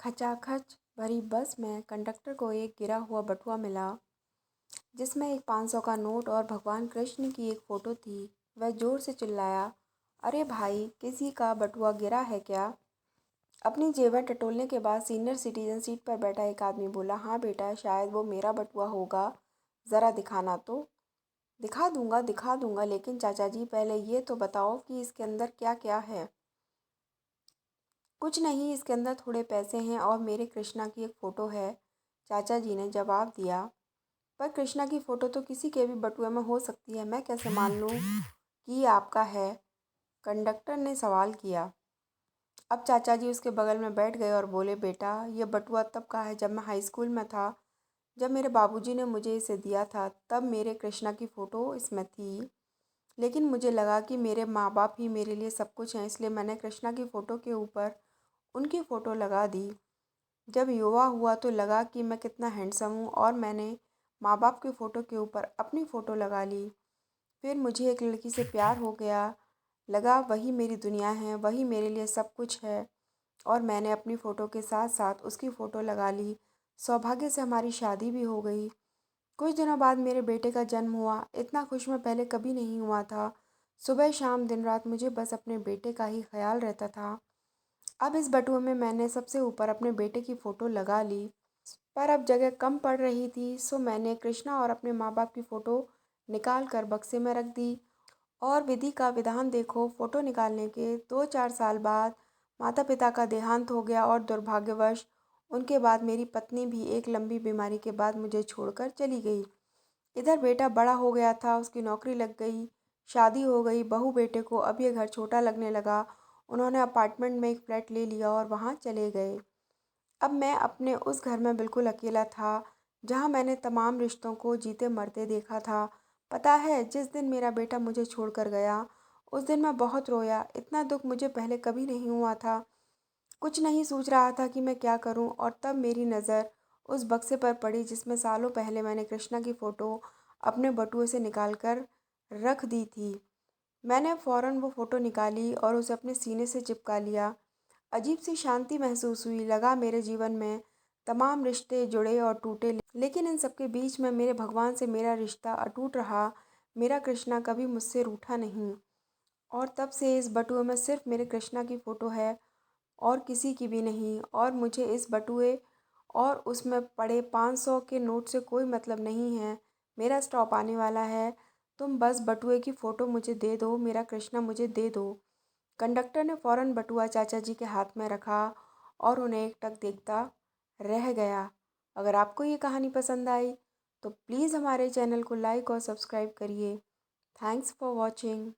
खचाखच भरी बस में कंडक्टर को एक गिरा हुआ बटुआ मिला जिसमें एक 500 का नोट और भगवान कृष्ण की एक फ़ोटो थी। वह ज़ोर से चिल्लाया, अरे भाई, किसी का बटुआ गिरा है क्या? अपनी जेवर टटोलने के बाद सीनियर सिटीजन सीट पर बैठा एक आदमी बोला, हाँ बेटा, शायद वो मेरा बटुआ होगा, ज़रा दिखाना तो। दिखा दूंगा, लेकिन चाचा जी पहले ये तो बताओ कि इसके अंदर क्या क्या है। कुछ नहीं, इसके अंदर थोड़े पैसे हैं और मेरे कृष्णा की एक फ़ोटो है, चाचा जी ने जवाब दिया। पर कृष्णा की फ़ोटो तो किसी के भी बटुए में हो सकती है, मैं कैसे मान लूँ कि आपका है? कंडक्टर ने सवाल किया। अब चाचा जी उसके बगल में बैठ गए और बोले, बेटा, ये बटुआ तब का है जब मैं हाई स्कूल में था। जब मेरे बाबूजी ने मुझे इसे दिया था तब मेरे कृष्णा की फ़ोटो इसमें थी, लेकिन मुझे लगा कि मेरे माँ बाप ही मेरे लिए सब कुछ हैं, इसलिए मैंने कृष्णा की फ़ोटो के ऊपर उनकी फ़ोटो लगा दी। जब युवा हुआ तो लगा कि मैं कितना हैंडसम हूँ और मैंने माँ बाप की फ़ोटो के ऊपर अपनी फ़ोटो लगा ली। फिर मुझे एक लड़की से प्यार हो गया, लगा वही मेरी दुनिया है, वही मेरे लिए सब कुछ है, और मैंने अपनी फ़ोटो के साथ साथ उसकी फ़ोटो लगा ली। सौभाग्य से हमारी शादी भी हो गई। कुछ दिनों बाद मेरे बेटे का जन्म हुआ। इतना खुश मैं पहले कभी नहीं हुआ था। सुबह शाम दिन रात मुझे बस अपने बेटे का ही ख्याल रहता था। अब इस बटुए में मैंने सबसे ऊपर अपने बेटे की फ़ोटो लगा ली, पर अब जगह कम पड़ रही थी, सो मैंने कृष्णा और अपने माँ बाप की फ़ोटो निकाल कर बक्से में रख दी। और विधि का विधान देखो, फ़ोटो निकालने के 2-4 साल बाद माता पिता का देहांत हो गया और दुर्भाग्यवश उनके बाद मेरी पत्नी भी एक लंबी बीमारी के बाद मुझे छोड़कर चली गई। इधर बेटा बड़ा हो गया था, उसकी नौकरी लग गई, शादी हो गई, बहू बेटे को अब ये घर छोटा लगने लगा। उन्होंने अपार्टमेंट में एक फ्लैट ले लिया और वहाँ चले गए। अब मैं अपने उस घर में बिल्कुल अकेला था, जहाँ मैंने तमाम रिश्तों को जीते मरते देखा था। पता है, जिस दिन मेरा बेटा मुझे छोड़कर गया, उस दिन मैं बहुत रोया। इतना दुख मुझे पहले कभी नहीं हुआ था। कुछ नहीं सूझ रहा था कि मैं क्या करूं, और तब मेरी नज़र उस बक्से पर पड़ी जिसमें सालों पहले मैंने कृष्णा की फ़ोटो अपने बटुए से निकाल कर रख दी थी। मैंने फ़ौरन वो फ़ोटो निकाली और उसे अपने सीने से चिपका लिया। अजीब सी शांति महसूस हुई। लगा मेरे जीवन में तमाम रिश्ते जुड़े और टूटे, लेकिन इन सबके बीच में मेरे भगवान से मेरा रिश्ता अटूट रहा। मेरा कृष्णा कभी मुझसे रूठा नहीं, और तब से इस बटुए में सिर्फ मेरे कृष्णा की फ़ोटो है और किसी की भी नहीं। और मुझे इस बटुए और उसमें पड़े 500 के नोट से कोई मतलब नहीं है। मेरा स्टॉप आने वाला है। तुम बस बटुए की फ़ोटो मुझे दे दो, मेरा कृष्णा मुझे दे दो। कंडक्टर ने फ़ौरन बटुआ चाचा जी के हाथ में रखा और उन्हें एकटक देखता रह गया। अगर आपको ये कहानी पसंद आई तो प्लीज़ हमारे चैनल को लाइक और सब्सक्राइब करिए। Thanks for watching.